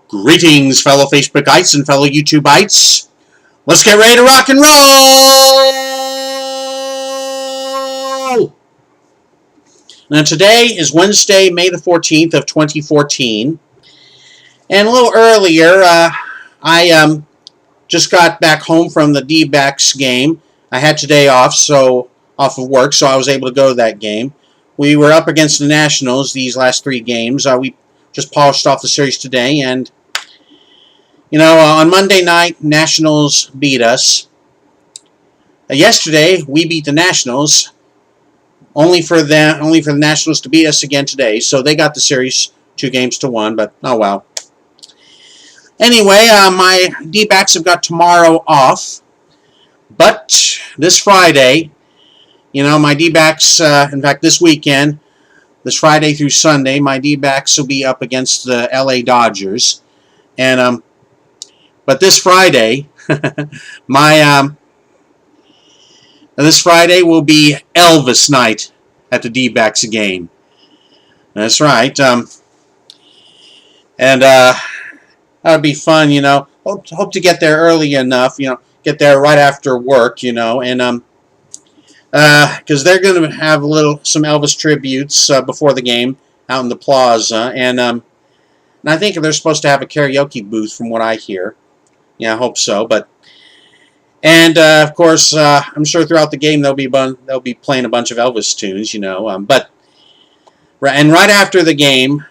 Greetings, fellow Facebookites and fellow YouTubeites. Let's get ready to rock and roll! Now today is Wednesday, May the 14th of 2014. And a little earlier, I just got back home from the D-backs game. I had today off of work, so I was able to go to that game. We were up against the Nationals these last three games. We just polished off the series today, and on Monday night, Nationals beat us. Yesterday, we beat the Nationals, only for the Nationals to beat us again today. So they got the series 2-1, but oh well. Anyway, my D-backs have got tomorrow off, but this Friday, my D-backs, in fact, this weekend, this Friday through Sunday, my D-backs will be up against the LA Dodgers, and but this Friday, this Friday will be Elvis night at the D-backs game. That's right. That'll be fun. Hope to get there early enough. Get there right after work. Because they're going to have some Elvis tributes before the game out in the plaza, and I think they're supposed to have a karaoke booth, from what I hear. Yeah, I hope so. And of course, I'm sure throughout the game they'll be playing a bunch of Elvis tunes, and right after the game,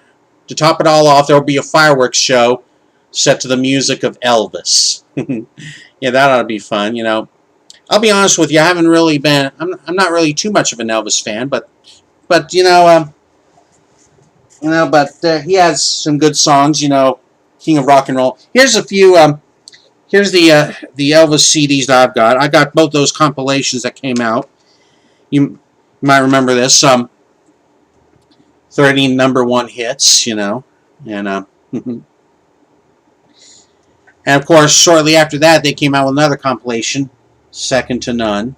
to top it all off, there will be a fireworks show set to the music of Elvis. Yeah, that ought to be fun. I'll be honest with you, I haven't really been. I'm not really too much of an Elvis fan, but he has some good songs. King of rock and roll. Here's a few. Here's the Elvis CDs that I've got. I got both those compilations that came out. You might remember this. 30 #1 hits, and and of course, shortly after that, they came out with another compilation, Second to None.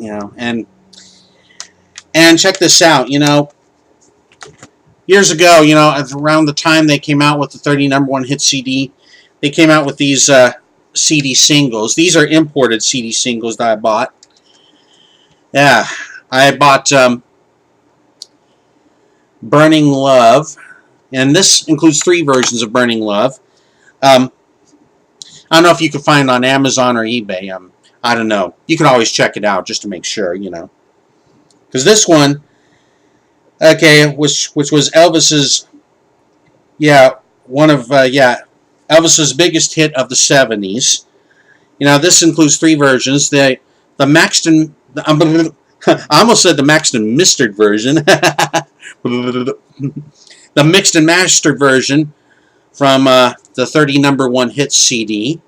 And check this out. Years ago, around the time they came out with the 30 #1 hit CD, they came out with these CD singles. These are imported CD singles that I bought. Yeah, I bought Burning Love, and this includes 3 versions of Burning Love. I don't know if you can find it on Amazon or eBay. I don't know. You can always check it out just to make sure, because this one, okay, which was Elvis's, Elvis's biggest hit of the 70s. This includes 3 versions. The Maxton, I almost said the Maxton Mistered version. The mixed and mastered version from the 30 #1 hit CD,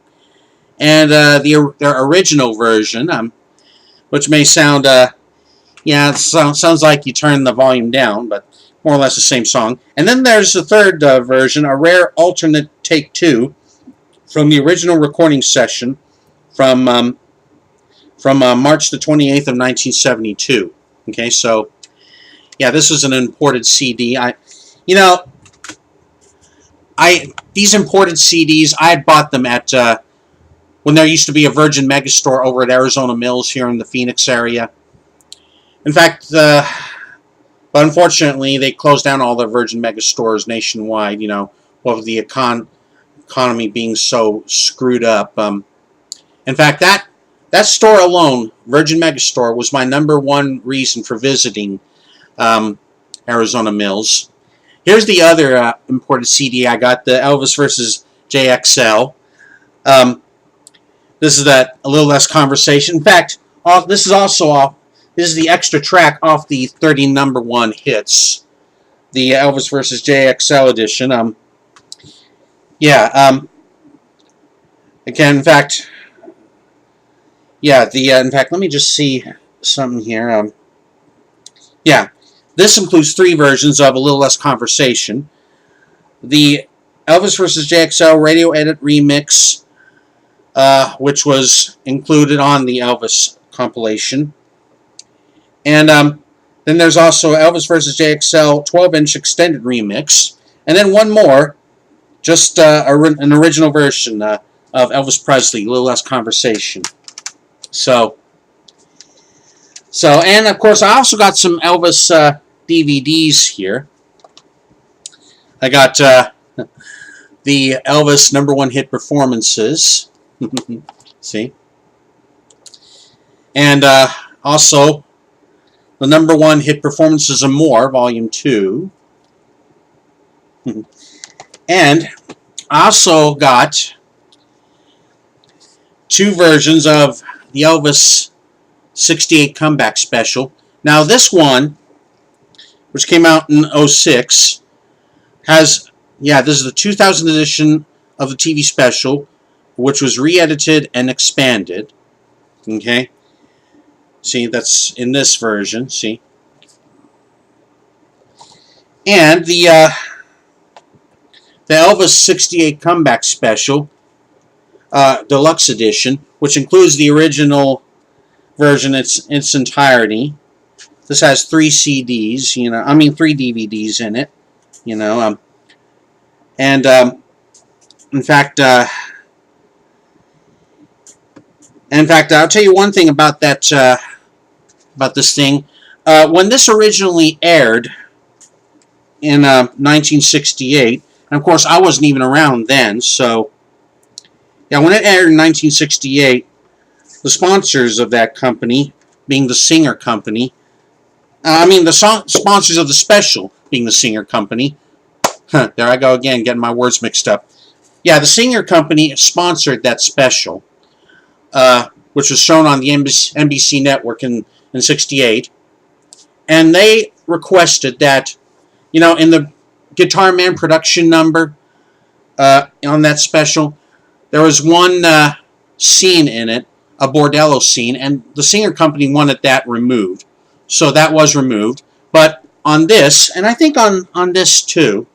and their original version, which may sound, it sounds like you turn the volume down, but more or less the same song. And then there's the third version, a rare alternate take 2 from the original recording session from March the 28th of 1972. Okay, so yeah, this is an imported CD. These imported CDs, I had bought them at when there used to be a Virgin Megastore over at Arizona Mills here in the Phoenix area. In fact, but unfortunately, they closed down all the Virgin Megastores nationwide, with the economy being so screwed up. In fact, that store alone, Virgin Megastore, was my #1 reason for visiting Arizona Mills. Here's the other imported CD I got, the Elvis vs. JXL. This is a little less conversation. In fact, this is the extra track off the 30 #1 hits, the Elvis vs. JXL edition. Again, in fact, let me just see something here. This includes 3 versions of A Little Less Conversation. The Elvis vs. JXL Radio Edit Remix, which was included on the Elvis compilation. And then there's also Elvis vs. JXL 12-inch extended remix. And then one more, just an original version of Elvis Presley, A Little Less Conversation. So, and of course, I also got some Elvis DVDs here. I got the Elvis #1 hit performances. See? And also the #1 hit performances and more, Volume 2. And I also got 2 versions of the Elvis '68 Comeback Special. Now this one, which came out in '06, has, this is the 2000 edition of the TV special, which was re-edited and expanded. Okay? See, that's in this version, see? And the Elvis '68 Comeback Special, Deluxe Edition, which includes the original version in its entirety. This has 3 CDs, 3 DVDs in it, and in fact, I'll tell you one thing about that, about this thing. When this originally aired in 1968, and of course I wasn't even around then, so yeah, when it aired in 1968, the sponsors of that company, being the Singer Company, the sponsors of the special being the Singer Company. There I go again, getting my words mixed up. Yeah, the Singer Company sponsored that special, which was shown on the NBC network in '68. And they requested that, in the Guitar Man production number on that special, there was one scene in it, a bordello scene, and the Singer Company wanted that removed. So that was removed. But on this, and I think on this too,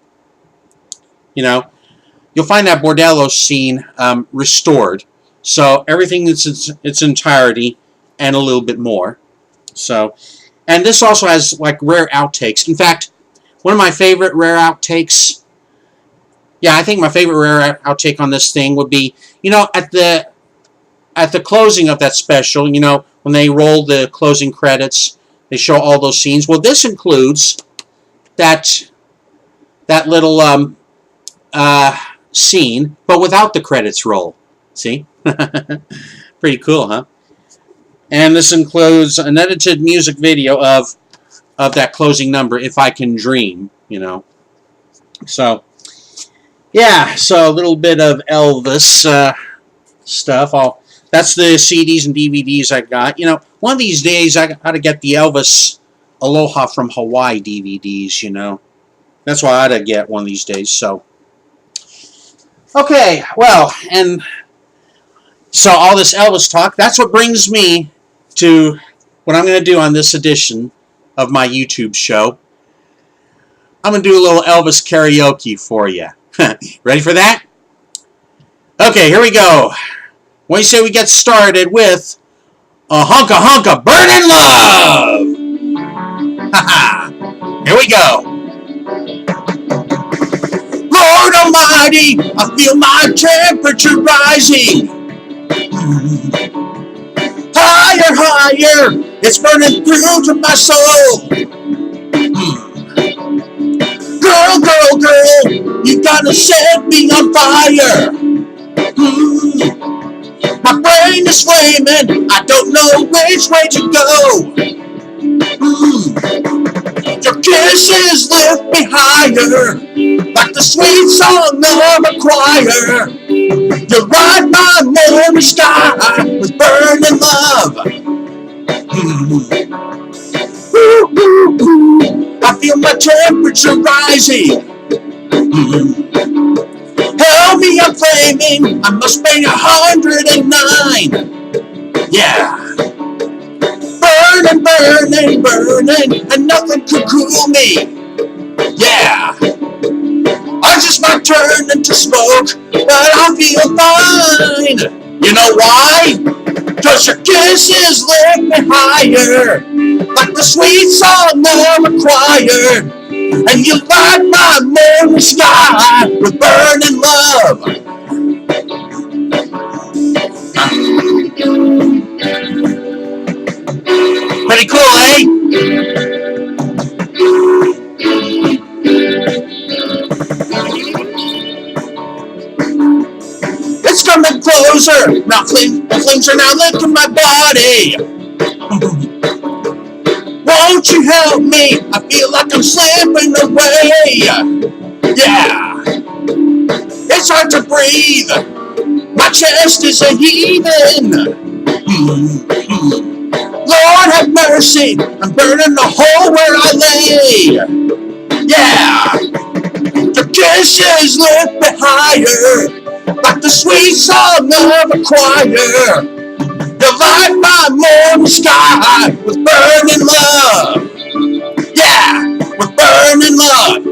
you'll find that bordello scene restored. So everything is its entirety and a little bit more. So, and this also has like rare outtakes. In fact, one of my favorite rare outtakes, I think my favorite rare outtake on this thing would be, at the closing of that special, when they roll the closing credits, they show all those scenes. Well, this includes that little scene, but without the credits roll. See? Pretty cool, huh? And this includes an edited music video of that closing number, If I Can Dream, So, yeah, so a little bit of Elvis stuff. That's the CDs and DVDs I got. One of these days I got to get the Elvis Aloha from Hawaii DVDs, That's what I ought to get one of these days, so. Okay, well, and so all this Elvis talk, that's what brings me to what I'm going to do on this edition of my YouTube show. I'm going to do a little Elvis karaoke for you. Ready for that? Okay, here we go. What do you say we get started with a hunka hunka burning love? Haha. Here we go. Lord Almighty, I feel my temperature rising. Higher, higher, it's burning through to my soul. Girl, girl, girl, you gotta set me on fire. My brain is flaming, I don't know which way to go. Your kisses lift me higher, like the sweet song of a choir. You light my morning sky with burning love. I feel my temperature rising. Help me, I'm flaming. I must be 109. Yeah. Burning, burning, burning, and nothing could cool me. Yeah. I just might turn into smoke, but I feel fine. You know why? 'Cause your kisses lift me higher, like the sweet song of a choir. And you light my the sky with burning love. Pretty cool, eh? It's coming closer. Now the flames are now licking my body. Won't you help me? I feel like I'm slipping away. Yeah, it's hard to breathe. My chest is a heaving. Lord have mercy, I'm burning the hole where I lay. Yeah, your kisses lift me higher, like the sweet song of a choir. You light my morning sky with burning love. Yeah, with burning love.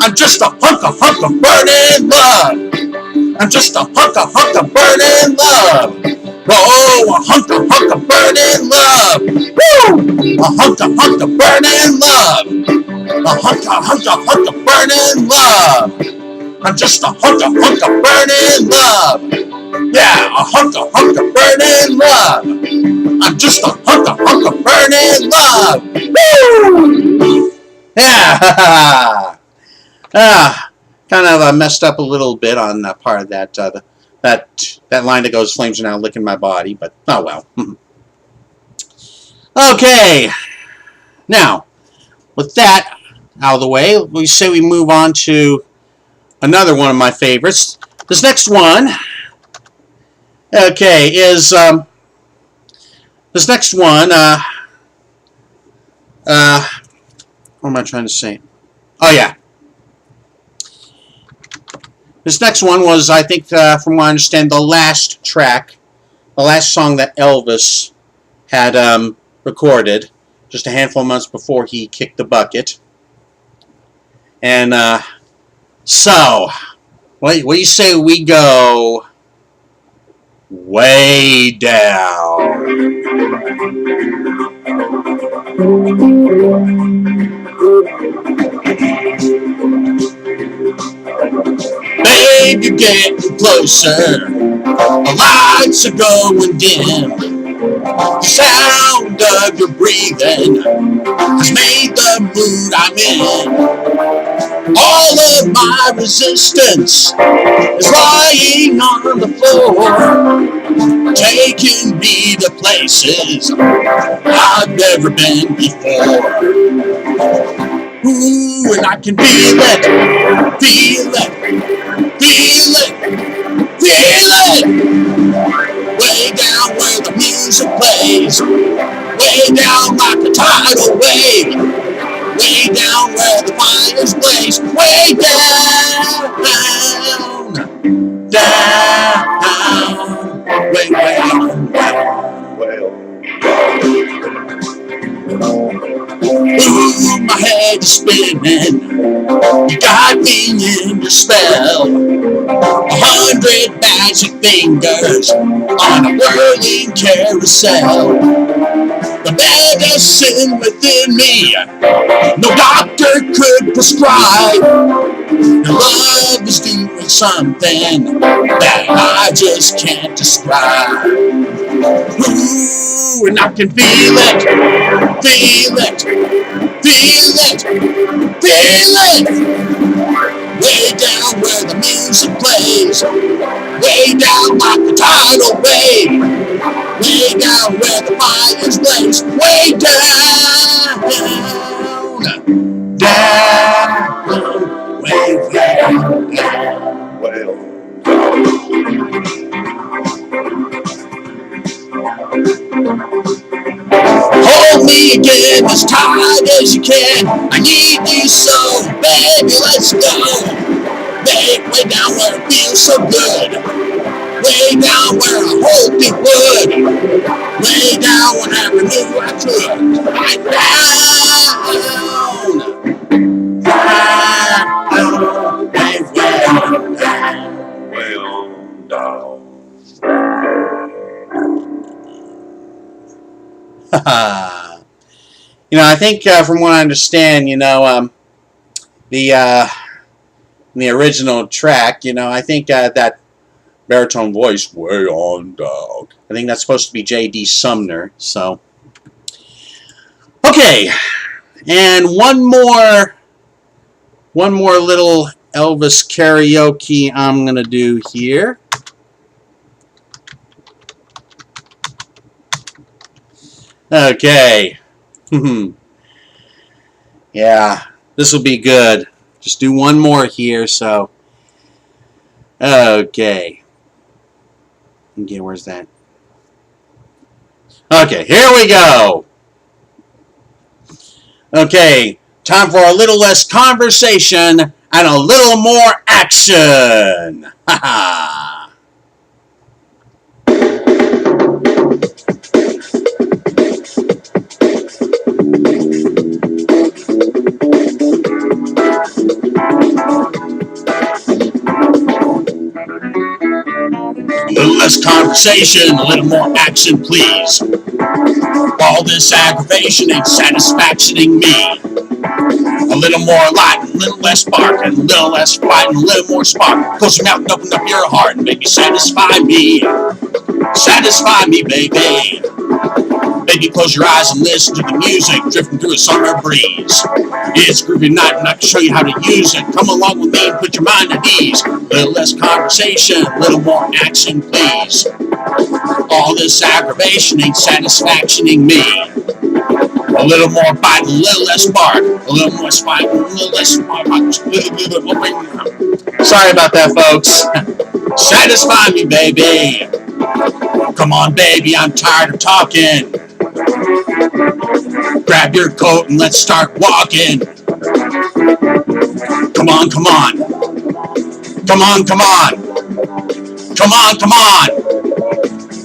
I'm just a hunk of burning love. I'm just a hunk of burning love. Oh, a hunk of burning love. Woo! A hunk of burning love. A hunk of burning love. I'm just a hunk of burning love. Yeah, a hunk of burning love. I'm just a hunk of burning love. Woo! Yeah. Kind of messed up a little bit on part of that that line that goes, flames are now licking my body, but oh well. Okay, now with that out of the way, we say we move on to another one of my favorites. This next one, okay, is this next one. What am I trying to say? Oh yeah. This next one was, I think, from what I understand, the last track, the last song that Elvis had recorded, just a handful of months before he kicked the bucket. And so, what do you say we go way down? Babe, you're getting closer. The lights are going dim. The sound of your breathing has made the mood I'm in. All of my resistance is lying on the floor, taking me to places I've never been before. Ooh, and I can feel it, feel it, feel it, feel it. Way down where the music plays, way down like a tidal wave, way down where the fires blaze, way down, down, way down, ooh, my head is spinning, you got me in your spell. 100 magic fingers on a whirling carousel. The medicine within me, no doctor could prescribe. Your love is doing something that I just can't describe. Ooh, and I can feel it, feel it, feel it, feel it. Way down where the music plays, way down like the tidal wave, way down where the fires blaze, way down, down, way down, well. Hold me again as tight as you can. I need you so, baby, let's go. Babe, way down where it feels so good. Way down where I hoped it would. Way down when I knew I could. Right down. You know, I think from what I understand, you know, the original track. You know, I think that baritone voice, way on dog. I think that's supposed to be J.D. Sumner. So, okay, and one more little Elvis karaoke I'm gonna do here. Okay. Yeah, this will be good. Just do one more here, so. Okay. Okay, where's that? Okay, here we go. Okay, time for a little less conversation and a little more action. Ha ha. A little less conversation, a little more action, please. All this aggravation ain't satisfactioning me. A little more light, a little less spark, and a little less fight, and a little more spark. Close your mouth and open up your heart and maybe satisfy me. Satisfy me, baby. Baby, close your eyes and listen to the music drifting through a summer breeze. It's groovy night and I can show you how to use it. Come along with me and put your mind at ease. A little less conversation, a little more action, please. All this aggravation ain't satisfactioning me. A little more bite, a little less spark. A little more spite, a little less spark. Sorry about that, folks. Satisfy me, baby. Come on, baby, I'm tired of talking. Grab your coat and let's start walking. Come on, come on. Come on, come on. Come on, come on.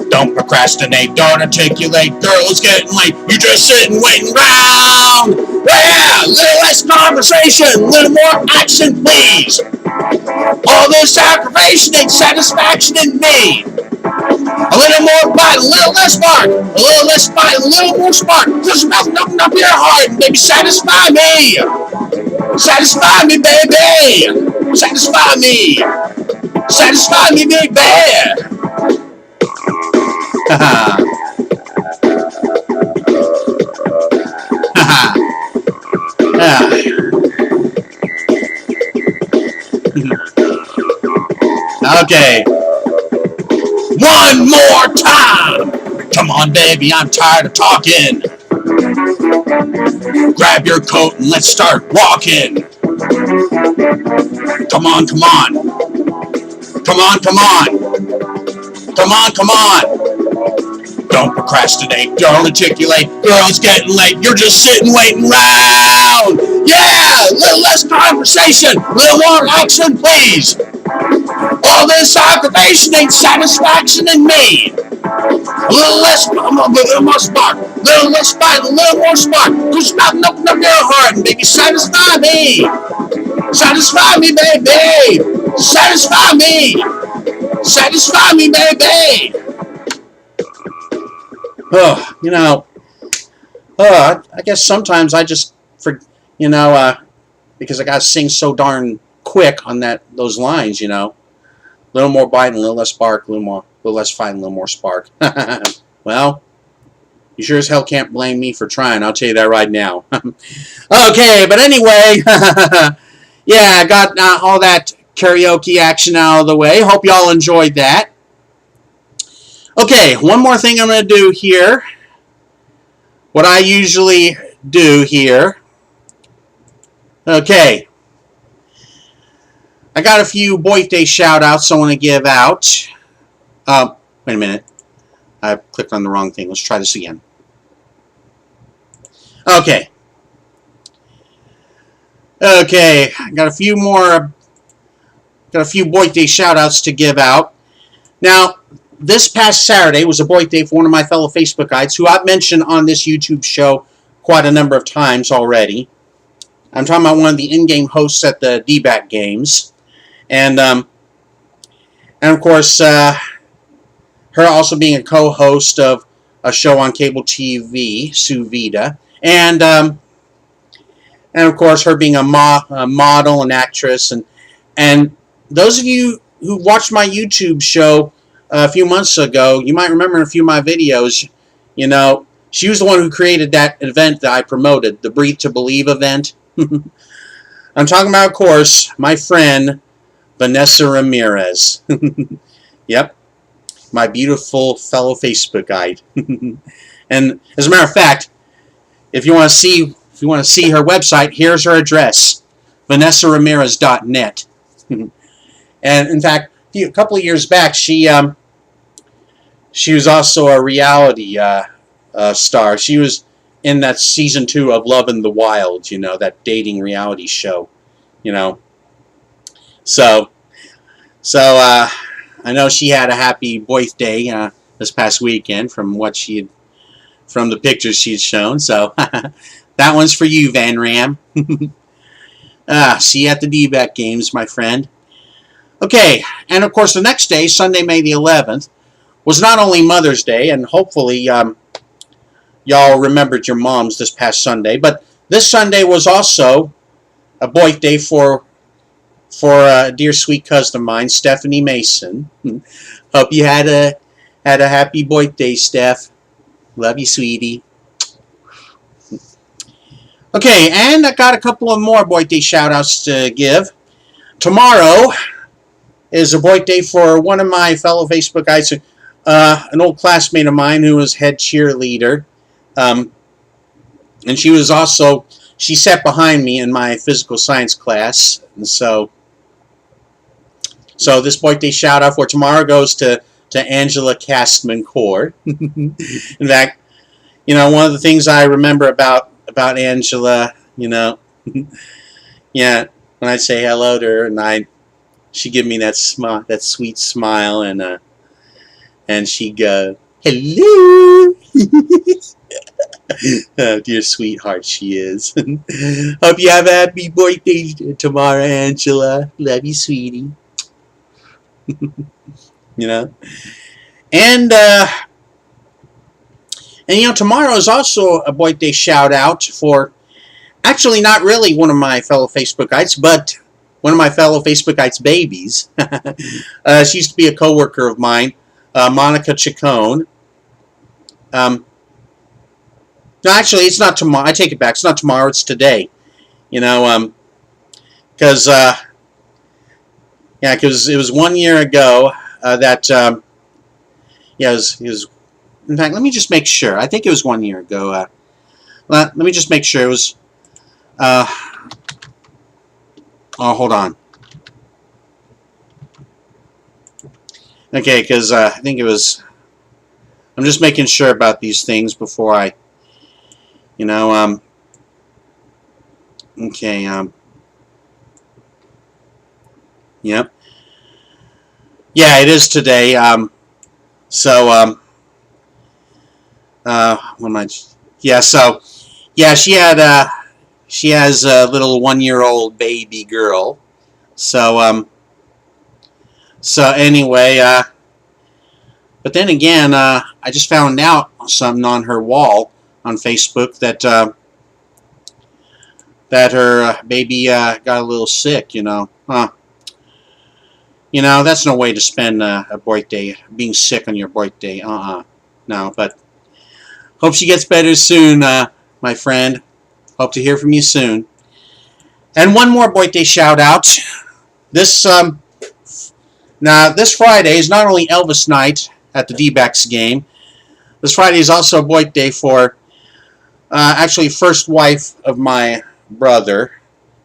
Don't procrastinate, don't articulate. Girl, it's getting late. You just sitting waiting round. Yeah, a little less conversation, a little more action, please. All this aggravation ain't satisfaction in me. A little more bite, a little less spark. A little less bite, a little more spark. Just open up your heart and baby, satisfy me. Satisfy me, baby. Satisfy me. Satisfy me, baby. Haha. Haha. Okay. One more time! Come on, baby, I'm tired of talking. Grab your coat and let's start walking. Come on, come on. Come on, come on. Come on, come on. Don't procrastinate, don't articulate. Girl, it's getting late, you're just sitting waiting round. Yeah, a little less conversation, a little more action, please. All this aggravation ain't satisfaction in me. A little less, a little more spark. A little less fight, a little more spark. Just open up your heart and baby, satisfy me. Satisfy me, baby. Satisfy me. Satisfy me, baby. Oh, you know, I guess sometimes I just, because I gotta sing so darn quick on those lines, you know. A little more bite and a little less spark, a little less fight and a little more spark. Well, you sure as hell can't blame me for trying, I'll tell you that right now. Okay, but anyway, yeah, I got all that karaoke action out of the way. Hope y'all enjoyed that. Okay, one more thing I'm going to do here. What I usually do here. Okay. I got a few birthday shout-outs I want to give out. Wait a minute. I clicked on the wrong thing. Let's try this again. Okay. Okay. I got a few birthday shout-outs to give out. Now, this past Saturday was a birthday for one of my fellow Facebookites who I've mentioned on this YouTube show quite a number of times already. I'm talking about one of the in-game hosts at the DBAC games. And of course, her also being a co-host of a show on cable TV, Sue Vida. And and of course her being a model and actress, and those of you who watched my YouTube show a few months ago, you might remember in a few of my videos, you know, she was the one who created that event that I promoted, the Breathe to Believe event. I'm talking about, of course, my friend Vanessa Ramirez. Yep, my beautiful fellow Facebookite. And as a matter of fact, if you want to see her website, here's her address: vanessaramirez.net. And in fact, a couple of years back, she was also a reality star. She was in that season 2 of Love in the Wild, you know, that dating reality show, you know. So I know she had a happy birthday this past weekend from the pictures she'd shown. So that one's for you, Van Ram. See you at the D-back games, my friend. Okay, and of course the next day, Sunday, May the 11th, was not only Mother's Day, and hopefully y'all remembered your moms this past Sunday, but this Sunday was also a birthday for a dear sweet cousin of mine, Stephanie Mason. Hope you had a happy birthday, Steph. Love you, sweetie. Okay, and I got a couple of more birthday shout-outs to give. Tomorrow is a birthday for one of my fellow Facebookites, an old classmate of mine who was head cheerleader. And she sat behind me in my physical science class. And so this birthday shout out for tomorrow goes to Angela Castman Core. In fact, you know, one of the things I remember about Angela, you know, yeah, when I say hello to her and she give me that sweet smile, and she go, hello. Oh, dear sweetheart she is. Hope you have a happy birthday tomorrow, Angela. Love you, sweetie. You know, and you know, tomorrow is also a birthday shout out for, actually not really one of my fellow Facebookites, but one of my fellow Facebookites' babies. She used to be a coworker of mine, Monica Chacon. No, actually, it's not tomorrow. I take it back. It's not tomorrow. It's today. You know, because it was 1 year ago that it was. In fact, let me just make sure. I think it was 1 year ago. Let me just make sure it was. Oh, hold on. Okay, because I think it was. I'm just making sure about these things before I. You know, okay, yep. Yeah, it is today, what am I, yeah, so, yeah, she has a little 1-year-old baby girl, so anyway, but then again, I just found out something on her wall on Facebook that her baby got a little sick, you know. You know, that's no way to spend a birthday, being sick on your birthday. No, but hope she gets better soon, my friend. Hope to hear from you soon. And one more birthday shout out. This Friday is not only Elvis night at the D-backs game. This Friday is also a birthday for actually first wife of my brother,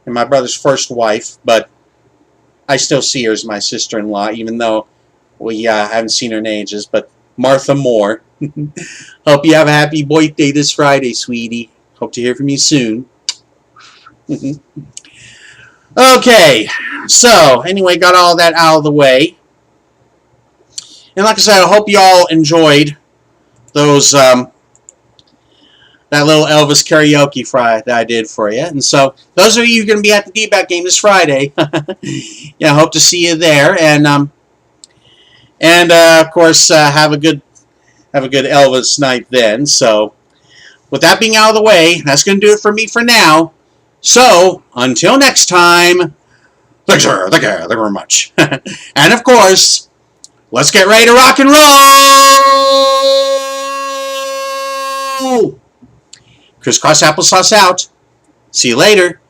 and my brother's first wife, but I still see her as my sister-in-law, even though we haven't seen her in ages, but Martha Moore. Hope you have a happy birthday this Friday, sweetie. Hope to hear from you soon. Okay, so anyway, got all that out of the way. And like I said, I hope you all enjoyed those that little Elvis karaoke fry that I did for you. And so, those of you who are going to be at the D-back game this Friday, yeah, I hope to see you there. And of course, have a good Elvis night then. So, with that being out of the way, that's going to do it for me for now. So, until next time, thank you very much. And of course, let's get ready to rock and roll! Crisscross applesauce out. See you later.